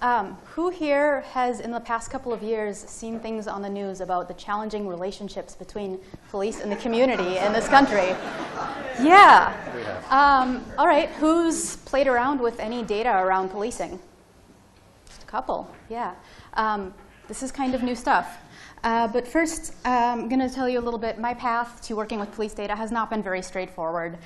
So, who here has, in the past couple of years, seen things on the news about the challenging relationships between police and the community in this country? Yeah. All right, who's played around with any data around policing? Just a couple, yeah. This is kind of new stuff. But first, I'm going to tell you a little bit. My path to working with police data has not been very straightforward.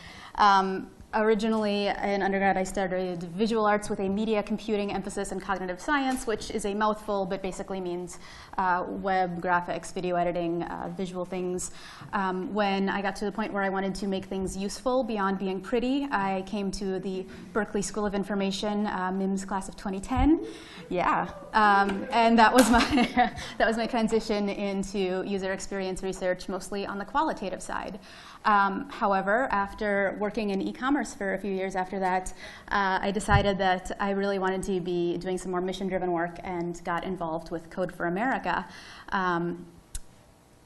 Originally, in undergrad, I studied visual arts with a media computing emphasis in cognitive science, which is a mouthful, but basically means web, graphics, video editing, visual things. When I got to the point where I wanted to make things useful beyond being pretty, I came to the Berkeley School of Information, MIMS class of 2010. Yeah, and that was my that was my transition into user experience research, mostly on the qualitative side. However, after working in e-commerce for a few years after that, I decided that I really wanted to be doing some more mission-driven work and got involved with Code for America,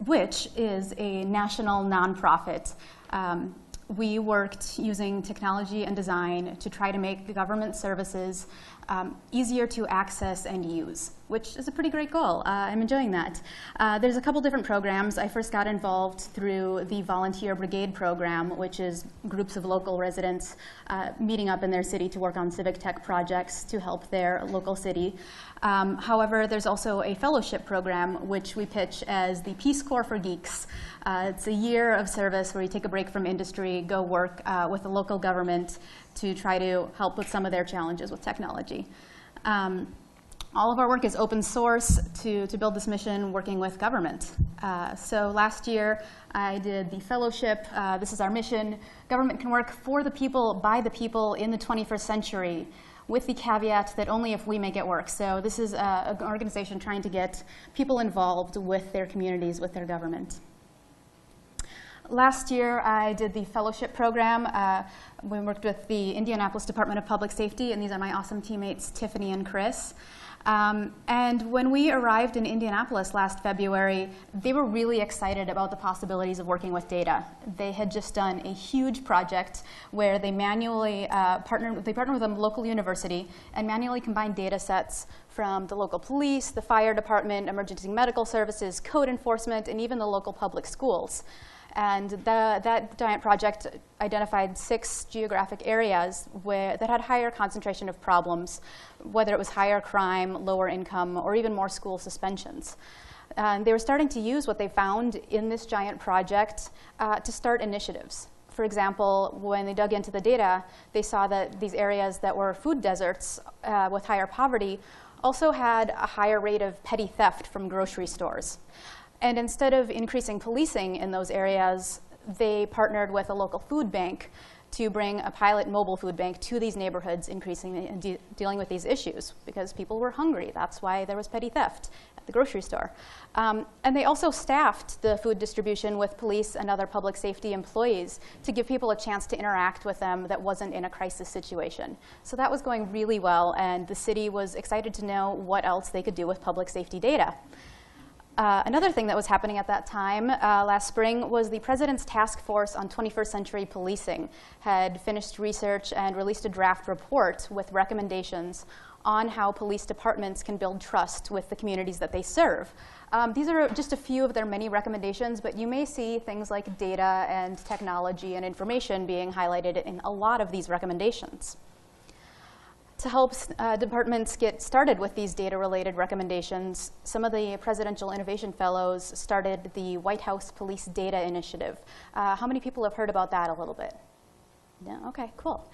which is a national nonprofit. We worked using technology and design to try to make the government services easier to access and use, which is a pretty great goal. I'm enjoying that. There's a couple different programs. I first got involved through the Volunteer Brigade program, which is groups of local residents meeting up in their city to work on civic tech projects to help their local city. However, there's also a fellowship program, which we pitch as the Peace Corps for Geeks. It's a year of service where you take a break from industry, go work with the local government to try to help with some of their challenges with technology. All of our work is open source to build this mission working with government. So last year, I did the fellowship. This is our mission. Government can work for the people, by the people in the 21st century, with the caveat that only if we make it work. So this is an organization trying to get people involved with their communities, with their government. Last year, I did the fellowship program. We worked with the Indianapolis Department of Public Safety, and these are my awesome teammates, Tiffany and Chris. And when we arrived in Indianapolis last February, they were really excited about the possibilities of working with data. They had just done a huge project where they manually partnered with a local university and manually combined data sets from the local police, the fire department, emergency medical services, code enforcement, and even the local public schools. And that giant project identified 6 geographic areas that had higher concentration of problems, whether it was higher crime, lower income, or even more school suspensions. And they were starting to use what they found in this giant project to start initiatives. For example, when they dug into the data, they saw that these areas that were food deserts with higher poverty also had a higher rate of petty theft from grocery stores. And instead of increasing policing in those areas, they partnered with a local food bank to bring a pilot mobile food bank to these neighborhoods, dealing with these issues, because people were hungry. That's why there was petty theft at the grocery store. And they also staffed the food distribution with police and other public safety employees to give people a chance to interact with them that wasn't in a crisis situation. So that was going really well, and the city was excited to know what else they could do with public safety data. Another thing that was happening at that time last spring was the President's Task Force on 21st Century Policing had finished research and released a draft report with recommendations on how police departments can build trust with the communities that they serve. These are just a few of their many recommendations, but you may see things like data and technology and information being highlighted in a lot of these recommendations. To help departments get started with these data-related recommendations, some of the Presidential Innovation Fellows started the White House Police Data Initiative. How many people have heard about that a little bit? No? Okay, cool.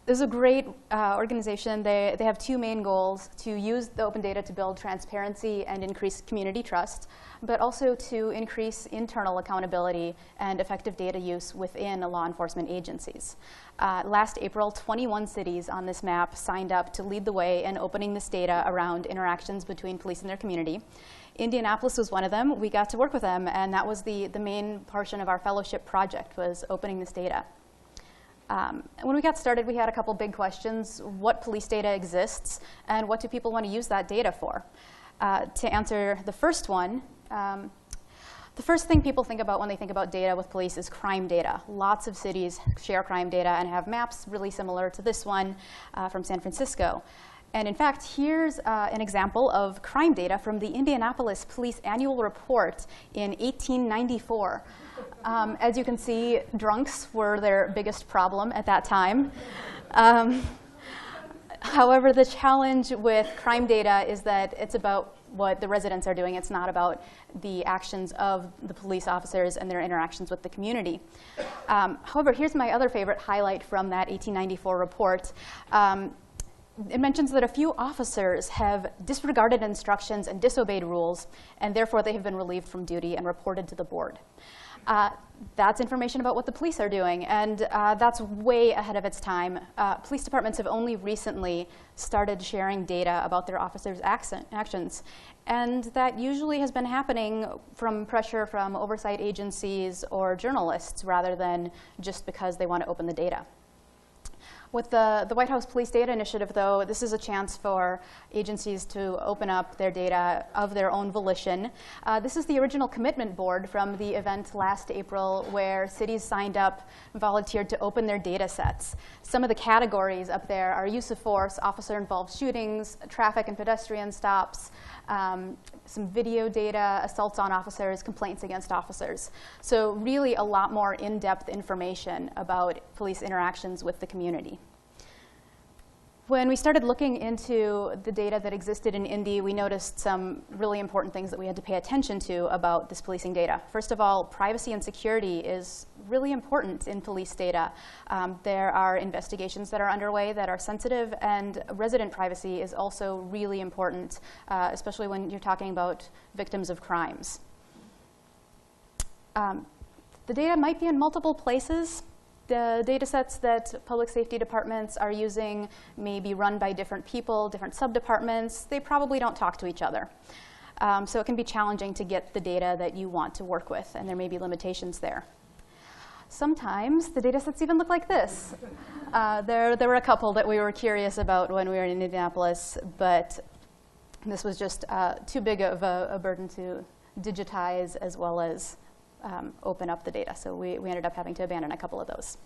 This is a great organization. They have 2 main goals: to use the open data to build transparency and increase community trust, but also to increase internal accountability and effective data use within law enforcement agencies. Last April, 21 cities on this map signed up to lead the way in opening this data around interactions between police and their community. Indianapolis was one of them. We got to work with them, and that was the main portion of our fellowship project, was opening this data. When we got started, we had a couple big questions. What police data exists, and what do people want to use that data for? To answer the first one, the first thing people think about when they think about data with police is crime data. Lots of cities share crime data and have maps really similar to this one from San Francisco. And in fact, here's an example of crime data from the Indianapolis Police Annual Report in 1894. As you can see, drunks were their biggest problem at that time. However, the challenge with crime data is that it's about what the residents are doing. It's not about the actions of the police officers and their interactions with the community. However, here's my other favorite highlight from that 1894 report. It mentions that a few officers have disregarded instructions and disobeyed rules, and therefore they have been relieved from duty and reported to the board. That's information about what the police are doing, and that's way ahead of its time. Police departments have only recently started sharing data about their officers' actions, and that usually has been happening from pressure from oversight agencies or journalists rather than just because they want to open the data. With the White House Police Data Initiative, though, this is a chance for agencies to open up their data of their own volition. This is the original commitment board from the event last April where cities signed up and volunteered to open their data sets. Some of the categories up there are use of force, officer-involved shootings, traffic and pedestrian stops, some video data, assaults on officers, complaints against officers. So really a lot more in-depth information about police interactions with the community. When we started looking into the data that existed in Indy, we noticed some really important things that we had to pay attention to about this policing data. First of all, privacy and security is really important in police data. There are investigations that are underway that are sensitive, and resident privacy is also really important, especially when you're talking about victims of crimes. The data might be in multiple places. The data sets that public safety departments are using may be run by different people, different sub-departments. They probably don't talk to each other. So it can be challenging to get the data that you want to work with, and there may be limitations there. Sometimes the data sets even look like this. There were a couple that we were curious about when we were in Indianapolis, but this was just too big of a burden to digitize as well as open up the data. So we ended up having to abandon a couple of those.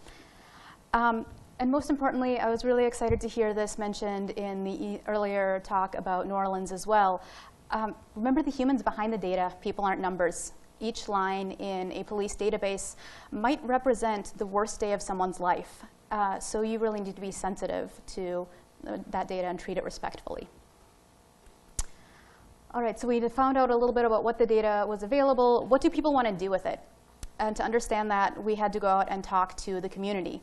And most importantly, I was really excited to hear this mentioned in the earlier talk about New Orleans as well. Remember the humans behind the data. People aren't numbers. Each line in a police database might represent the worst day of someone's life. So you really need to be sensitive to that data and treat it respectfully. All right, so we found out a little bit about what the data was available. What do people want to do with it? And to understand that, we had to go out and talk to the community.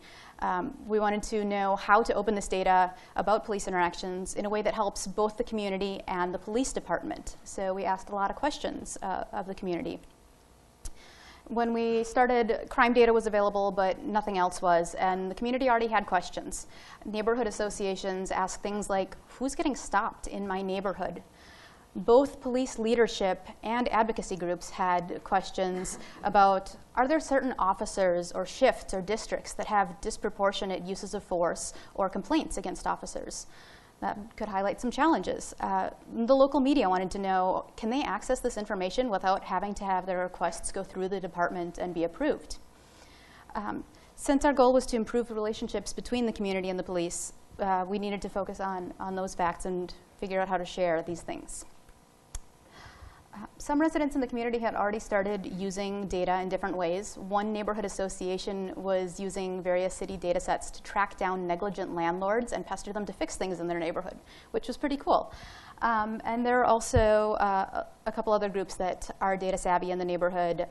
We wanted to know how to open this data about police interactions in a way that helps both the community and the police department. So we asked a lot of questions of the community. When we started, crime data was available, but nothing else was, and the community already had questions. Neighborhood associations asked things like, who's getting stopped in my neighborhood? Both police leadership and advocacy groups had questions about, are there certain officers or shifts or districts that have disproportionate uses of force or complaints against officers? That could highlight some challenges. The local media wanted to know, can they access this information without having to have their requests go through the department and be approved? Since our goal was to improve the relationships between the community and the police, we needed to focus on those facts and figure out how to share these things. Some residents in the community had already started using data in different ways. One neighborhood association was using various city data sets to track down negligent landlords and pester them to fix things in their neighborhood, which was pretty cool. And there are also a couple other groups that are data savvy in the neighborhood.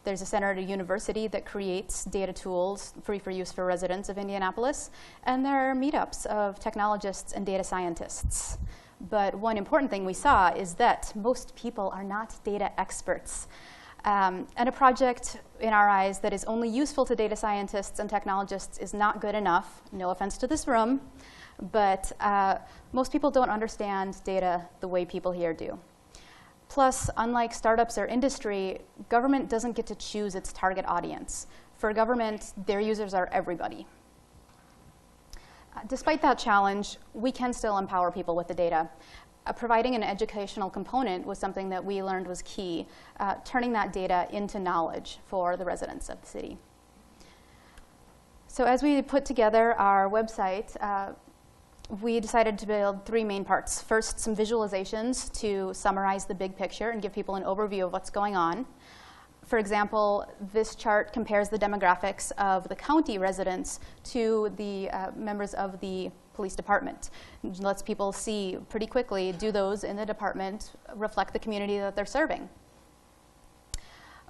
There's a center at a university that creates data tools free for use for residents of Indianapolis. And there are meetups of technologists and data scientists. But one important thing we saw is that most people are not data experts. And a project, in our eyes, that is only useful to data scientists and technologists is not good enough. No offense to this room, but most people don't understand data the way people here do. Plus, unlike startups or industry, government doesn't get to choose its target audience. For government, their users are everybody. Despite that challenge, we can still empower people with the data. Providing an educational component was something that we learned was key, turning that data into knowledge for the residents of the city. So as we put together our website, we decided to build three main parts. First, some visualizations to summarize the big picture and give people an overview of what's going on. For example, this chart compares the demographics of the county residents to the members of the police department. It lets people see pretty quickly, do those in the department reflect the community that they're serving?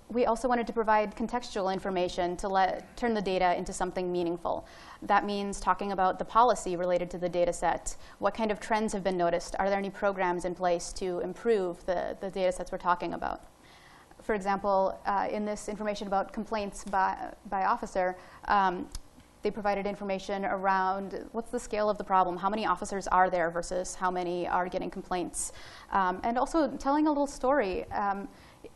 We also wanted to provide contextual information to turn the data into something meaningful. That means talking about the policy related to the data set. What kind of trends have been noticed? Are there any programs in place to improve the data sets we're talking about? For example, in this information about complaints by officer, they provided information around what's the scale of the problem, how many officers are there versus how many are getting complaints. And also telling a little story.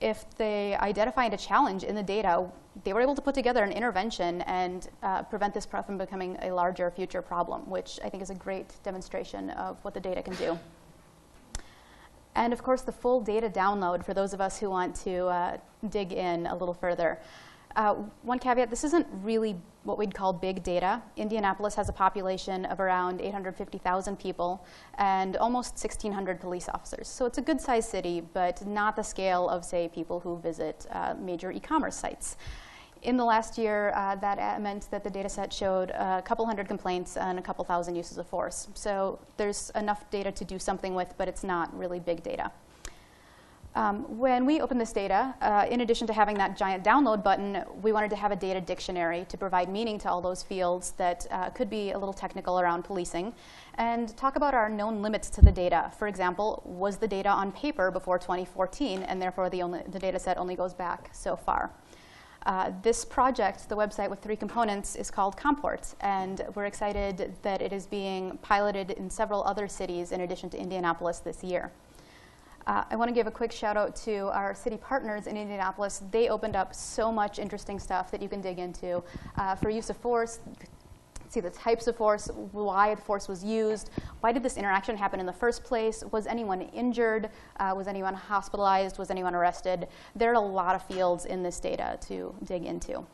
If they identified a challenge in the data, they were able to put together an intervention and prevent this from becoming a larger future problem, which I think is a great demonstration of what the data can do. And of course, the full data download for those of us who want to dig in a little further. One caveat, this isn't really what we'd call big data. Indianapolis has a population of around 850,000 people and almost 1,600 police officers. So it's a good-sized city, but not the scale of, say, people who visit major e-commerce sites. In the last year, that meant that the data set showed a couple hundred complaints and a couple thousand uses of force. So there's enough data to do something with, but it's not really big data. When we opened this data, in addition to having that giant download button, we wanted to have a data dictionary to provide meaning to all those fields that could be a little technical around policing, and talk about our known limits to the data. For example, was the data on paper before 2014, and therefore the data set only goes back so far. This project, the website with three components, is called Comport, and we're excited that it is being piloted in several other cities in addition to Indianapolis this year. I want to give a quick shout out to our city partners in Indianapolis. They opened up so much interesting stuff that you can dig into. For use of force, see the types of force, why the force was used, why did this interaction happen in the first place, was anyone injured, was anyone hospitalized, was anyone arrested? There are a lot of fields in this data to dig into.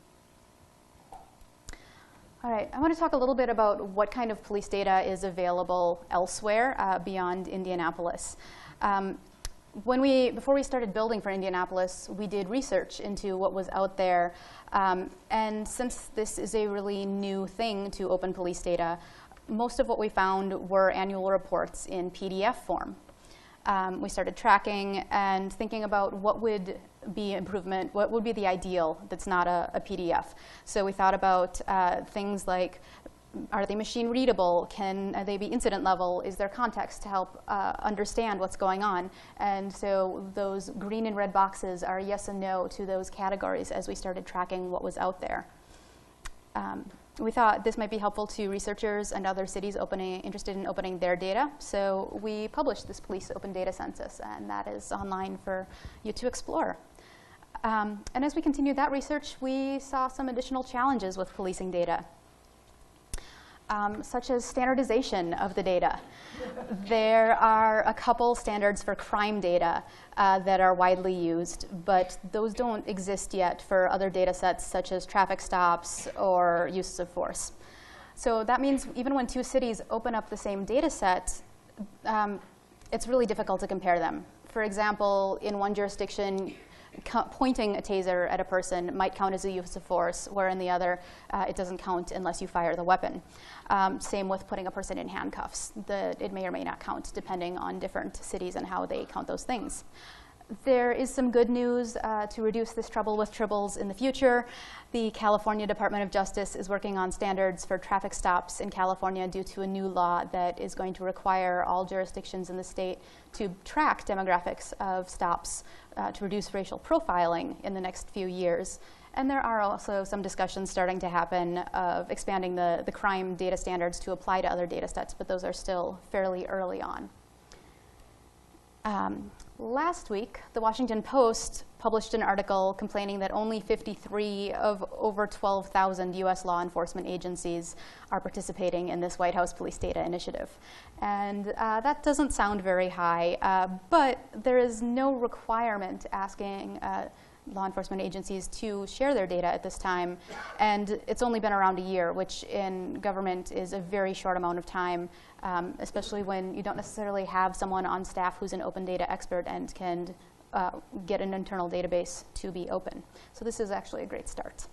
All right, I want to talk a little bit about what kind of police data is available elsewhere beyond Indianapolis. Before we started building for Indianapolis, we did research into what was out there. And since this is a really new thing to open police data, most of what we found were annual reports in PDF form. We started tracking and thinking about what would be improvement, what would be the ideal that's not a PDF. So we thought about things like, are they machine readable? Can they be incident level? Is there context to help understand what's going on? And so those green and red boxes are yes and no to those categories as we started tracking what was out there. We thought this might be helpful to researchers and other cities interested in opening their data. So we published this Police Open Data Census, and that is online for you to explore. And as we continued that research, we saw some additional challenges with policing data. Such as standardization of the data. There are a couple standards for crime data that are widely used, but those don't exist yet for other data sets such as traffic stops or uses of force. So that means even when two cities open up the same data set, it's really difficult to compare them. For example, in one jurisdiction, pointing a taser at a person might count as a use of force, where in the other, it doesn't count unless you fire the weapon. Same with putting a person in handcuffs. It may or may not count, depending on different cities and how they count those things. There is some good news to reduce this trouble with tribbles in the future. The California Department of Justice is working on standards for traffic stops in California due to a new law that is going to require all jurisdictions in the state to track demographics of stops to reduce racial profiling in the next few years. And there are also some discussions starting to happen of expanding the crime data standards to apply to other data sets, but those are still fairly early on. Last week, the Washington Post published an article complaining that only 53 of over 12,000 US law enforcement agencies are participating in this White House Police Data Initiative. And that doesn't sound very high, but there is no requirement asking law enforcement agencies to share their data at this time. And it's only been around a year, which in government is a very short amount of time, especially when you don't necessarily have someone on staff who's an open data expert and can get an internal database to be open. So this is actually a great start.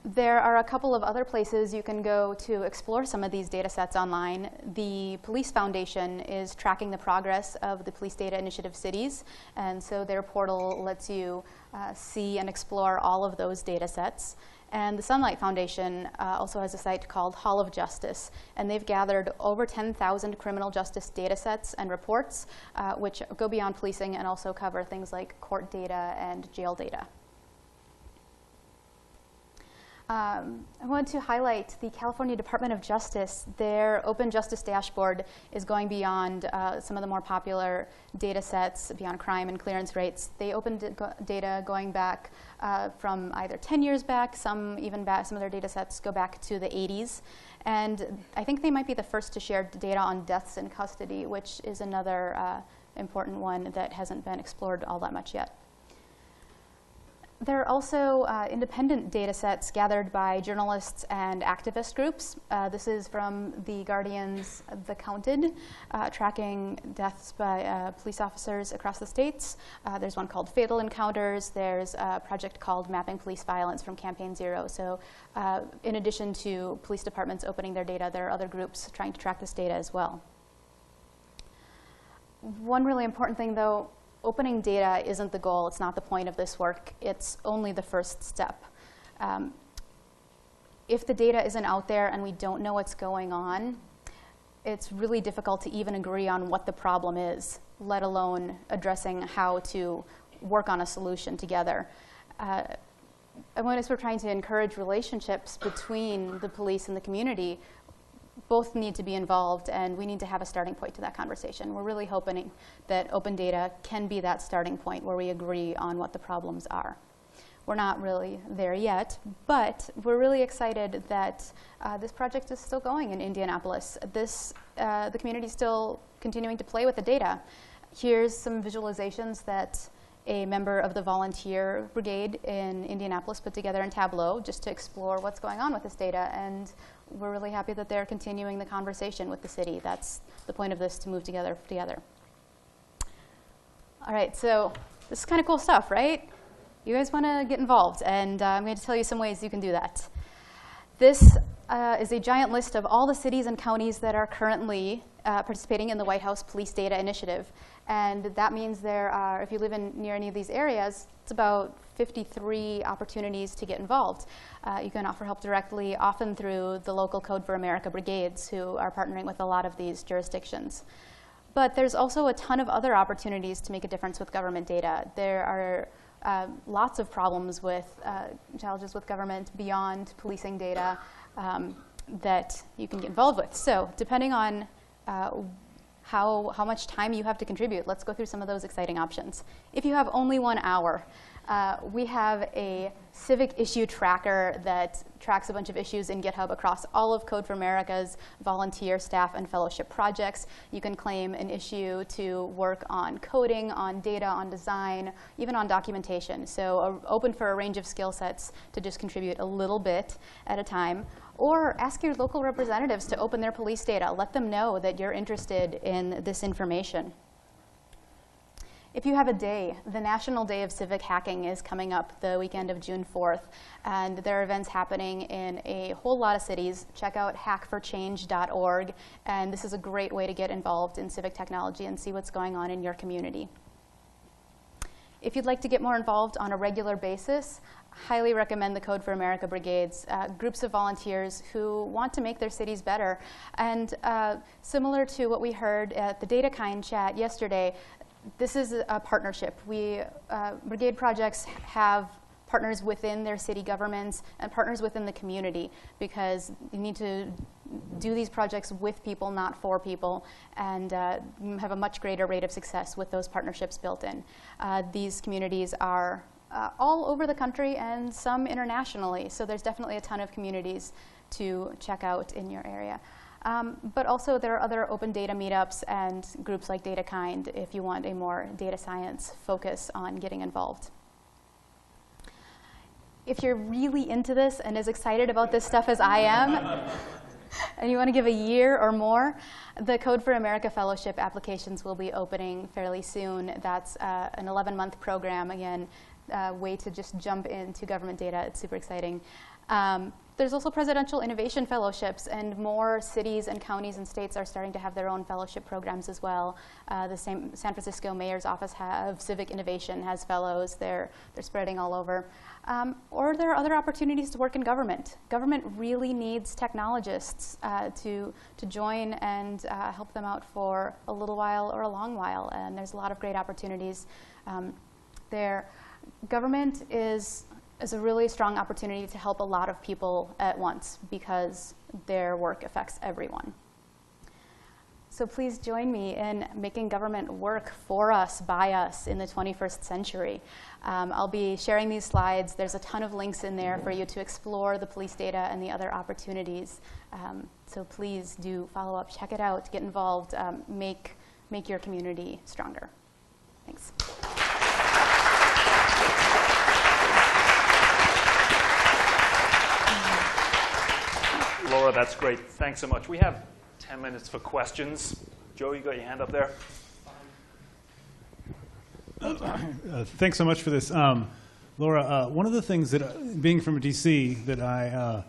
There are a couple of other places you can go to explore some of these data sets online. The Police Foundation is tracking the progress of the Police Data Initiative cities, and so their portal lets you see and explore all of those data sets. And the Sunlight Foundation also has a site called Hall of Justice, and they've gathered over 10,000 criminal justice data sets and reports, which go beyond policing and also cover things like court data and jail data. I want to highlight the California Department of Justice. Their Open Justice Dashboard is going beyond some of the more popular data sets, beyond crime and clearance rates. They opened data going back from either 10 years back, some even back, some of their data sets go back to the 80s. And I think they might be the first to share data on deaths in custody, which is another important one that hasn't been explored all that much yet. There are also independent data sets gathered by journalists and activist groups. This is from The Guardian's The Counted, tracking deaths by police officers across the states. There's one called Fatal Encounters. There's a project called Mapping Police Violence from Campaign Zero. So in addition to police departments opening their data, there are other groups trying to track this data as well. One really important thing, though, opening data isn't the goal. It's not the point of this work. It's only the first step. If the data isn't out there and we don't know what's going on, it's really difficult to even agree on what the problem is, let alone addressing how to work on a solution together. And when we're trying to encourage relationships between the police and the community, both need to be involved, and we need to have a starting point to that conversation. We're really hoping that open data can be that starting point where we agree on what the problems are. We're not really there yet, but we're really excited that this project is still going in Indianapolis. The community is still continuing to play with the data. Here's some visualizations that a member of the volunteer brigade in Indianapolis put together in Tableau just to explore what's going on with this data, and we're really happy that they're continuing the conversation with the city. That's the point of this, to move together. All right, so this is kind of cool stuff, right? You guys want to get involved, and I'm going to tell you some ways you can do that. This is a giant list of all the cities and counties that are currently participating in the White House Police Data Initiative. And that means there are, if you live near any of these areas, it's about 53 opportunities to get involved. You can offer help directly, often through the local Code for America brigades, who are partnering with a lot of these jurisdictions. But there's also a ton of other opportunities to make a difference with government data. There are lots of problems with challenges with government beyond policing data that you can get involved with. So depending on how much time you have to contribute, let's go through some of those exciting options. If you have only 1 hour, we have a civic issue tracker that tracks a bunch of issues in GitHub across all of Code for America's volunteer, staff, and fellowship projects. You can claim an issue to work on coding, on data, on design, even on documentation. So open for a range of skill sets to just contribute a little bit at a time. Or ask your local representatives to open their police data. Let them know that you're interested in this information. If you have a day, the National Day of Civic Hacking is coming up the weekend of June 4th, and there are events hacking in a whole lot of cities. Check out hackforchange.org, and this is a great way to get involved in civic technology and see what's going on in your community. If you'd like to get more involved on a regular basis, highly recommend the Code for America brigades, groups of volunteers who want to make their cities better. And similar to what we heard at the DataKind chat yesterday, this is a partnership. Brigade projects have partners within their city governments and partners within the community, because you need to do these projects with people, not for people, and have a much greater rate of success with those partnerships built in. These communities are all over the country and some internationally, so there's definitely a ton of communities to check out in your area. But also there are other open data meetups and groups like DataKind if you want a more data science focus on getting involved. If you're really into this and as excited about this stuff as I am, and you want to give a year or more, the Code for America Fellowship applications will be opening fairly soon. That's an 11-month program, again, way to just jump into government data. It's super exciting. There's also presidential innovation fellowships, and more cities and counties and states are starting to have their own fellowship programs as well. The San Francisco Mayor's Office of Civic Innovation has fellows. They're spreading all over. Or there are other opportunities to work in government. Government really needs technologists to join and help them out for a little while or a long while, and there's a lot of great opportunities there. Government is a really strong opportunity to help a lot of people at once because their work affects everyone. So please join me in making government work for us, by us in the 21st century. I'll be sharing these slides. There's a ton of links in there for you to explore the police data and the other opportunities. So please do follow up, check it out, get involved, make your community stronger. Thanks. Laura, that's great. Thanks so much. We have 10 minutes for questions. Joe, you got your hand up there? Thanks so much for this. Laura, one of the things that, being from DC, that I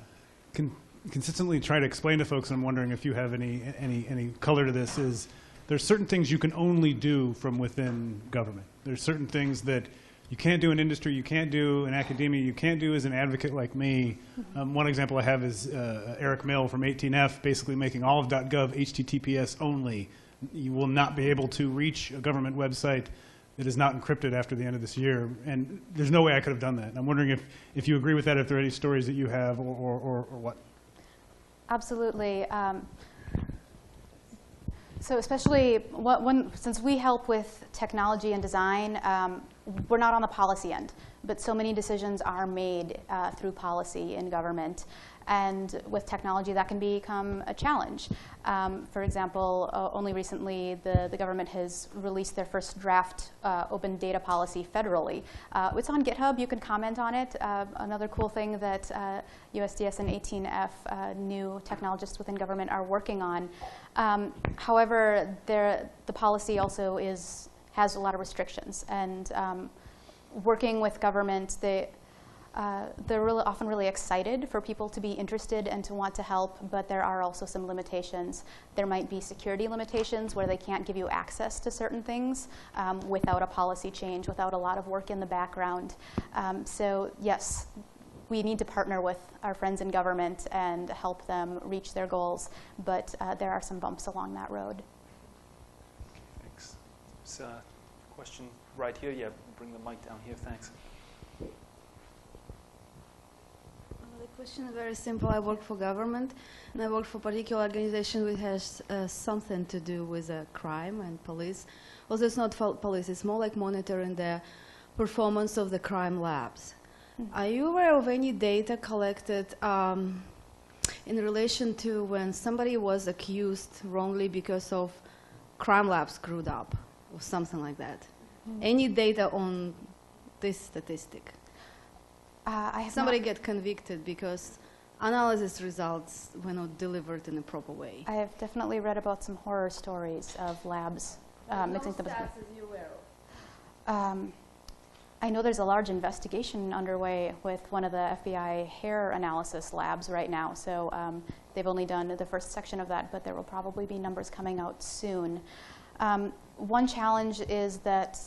consistently try to explain to folks, and I'm wondering if you have any color to this, is there's certain things you can only do from within government. There's certain things that you can't do in industry, you can't do in academia, you can't do as an advocate like me. One example I have is Eric Mill from 18F basically making all of .gov HTTPS only. You will not be able to reach a government website that is not encrypted after the end of this year. And there's no way I could have done that. And I'm wondering if you agree with that, if there are any stories that you have or what. Absolutely. So especially since we help with technology and design, we're not on the policy end, but so many decisions are made through policy in government. And with technology, that can become a challenge. For example, only recently, the government has released their first draft open data policy federally. It's on GitHub. You can comment on it. Another cool thing that USDS and 18F, new technologists within government, are working on. However, the policy also has a lot of restrictions. And working with government, they're really often really excited for people to be interested and to want to help, but there are also some limitations. There might be security limitations where they can't give you access to certain things without a policy change, without a lot of work in the background. So yes, we need to partner with our friends in government and help them reach their goals, but there are some bumps along that road. Thanks. There's a question right here. Yeah, bring the mic down here. Thanks. The question is very simple. I work for government, and I work for a particular organization which has something to do with crime and police. Also, it's not police. It's more like monitoring the performance of the crime labs. Are you aware of any data collected in relation to when somebody was accused wrongly because of crime lab screwed up or something like that? Any data on this statistic? Somebody get convicted because analysis results were not delivered in a proper way. I have definitely read about some horror stories of labs mixing things up. You aware of? I know there's a large investigation underway with one of the FBI hair analysis labs right now. So they've only done the first section of that, but there will probably be numbers coming out soon. One challenge is that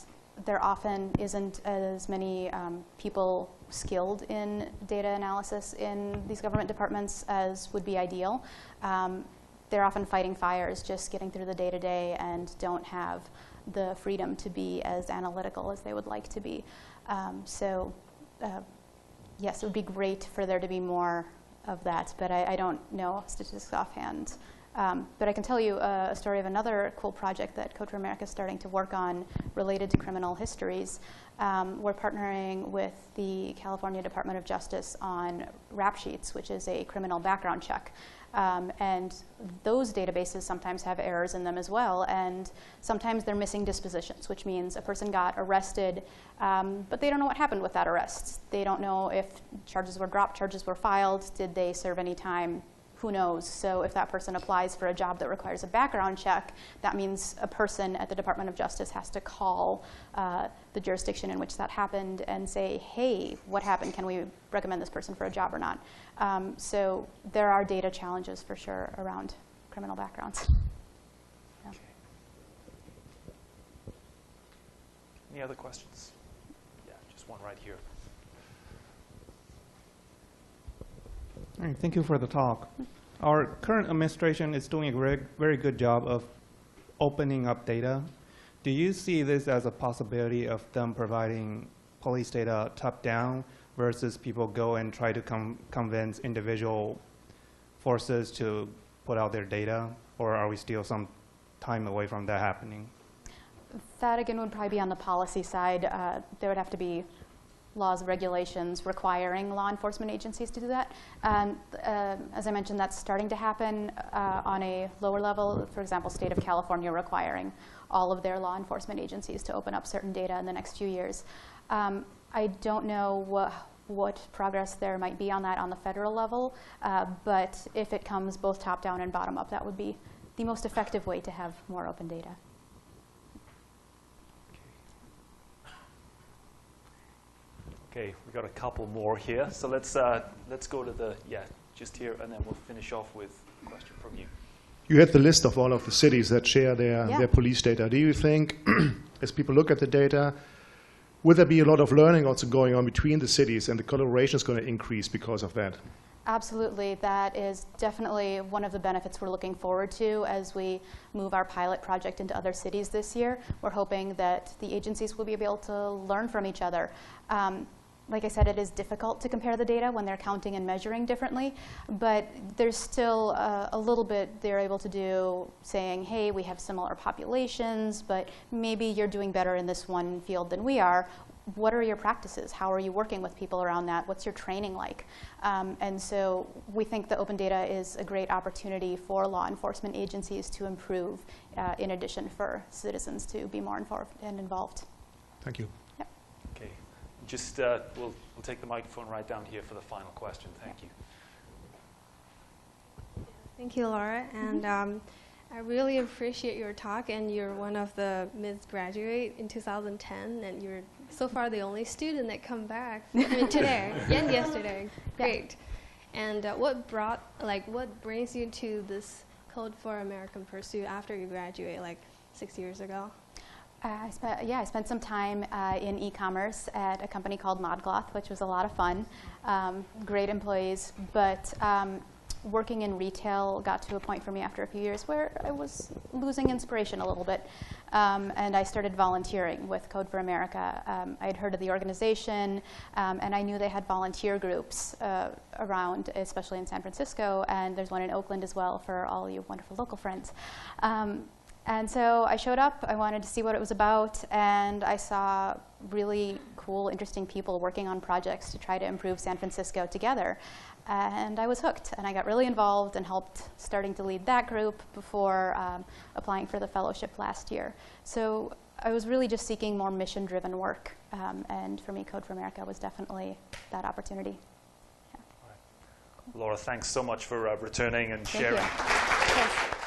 there often isn't as many people skilled in data analysis in these government departments as would be ideal. They're often fighting fires, just getting through the day-to-day, and don't have the freedom to be as analytical as they would like to be. Yes, it would be great for there to be more of that, but I don't know statistics offhand But I can tell you a story of another cool project that Code for America is starting to work on related to criminal histories. We're partnering with the California Department of Justice on rap sheets, which is a criminal background check. And those databases sometimes have errors in them as well, and sometimes they're missing dispositions, which means a person got arrested, but they don't know what happened with that arrest. They don't know if charges were dropped, charges were filed, did they serve any time, who knows. So if that person applies for a job that requires a background check, that means a person at the Department of Justice has to call the jurisdiction in which that happened and say, hey, what happened? Can we recommend this person for a job or not? So there are data challenges for sure around criminal backgrounds. Yeah. Okay. Any other questions? Yeah, just one right here. All right, thank you for the talk. Our current administration is doing a very good job of opening up data. Do you see this as a possibility of them providing police data top-down versus people go and try to convince individual forces to put out their data, or are we still some time away from that happening? That, again, would probably be on the policy side. There would have to be laws, regulations requiring law enforcement agencies to do that. As I mentioned, that's starting to happen on a lower level. For example, state of California requiring all of their law enforcement agencies to open up certain data in the next few years. I don't know what progress there might be on that on the federal level, but if it comes both top down and bottom up, that would be the most effective way to have more open data. Okay, we got a couple more here. So let's go to the, just here, and then we'll finish off with a question from you. You had the list of all of the cities that share their police data. Do you think, as people look at the data, will there be a lot of learning also going on between the cities, and the collaboration is going to increase because of that? Absolutely. That is definitely one of the benefits we're looking forward to as we move our pilot project into other cities this year. We're hoping that the agencies will be able to learn from each other. Like I said, it is difficult to compare the data when they're counting and measuring differently, but there's still a little bit they're able to do, saying, hey, we have similar populations, but maybe you're doing better in this one field than we are. What are your practices? How are you working with people around that? What's your training like? And so we think the open data is a great opportunity for law enforcement agencies to improve, in addition for citizens to be more informed and involved. Thank you. Yep. Okay, just we'll take the microphone right down here for the final question. Thank you. Thank you, Laura. And I really appreciate your talk, and you're one of the Ms. Graduate in 2010, and you're so far the only student that come back today and yesterday. Great. And what brings you to this Code for American pursuit after you graduate, like 6 years ago? I spent some time in e-commerce at a company called ModCloth, which was a lot of fun. Great employees, but working in retail got to a point for me after a few years where I was losing inspiration a little bit. And I started volunteering with Code for America. I had heard of the organization, and I knew they had volunteer groups around, especially in San Francisco, and there's one in Oakland as well for all you wonderful local friends. And so I showed up, I wanted to see what it was about, and I saw really cool, interesting people working on projects to try to improve San Francisco together. And I was hooked, and I got really involved and helped starting to lead that group before applying for the fellowship last year. So I was really just seeking more mission-driven work, and for me, Code for America was definitely that opportunity. Yeah. Laura, thanks so much for returning and Thank sharing. you.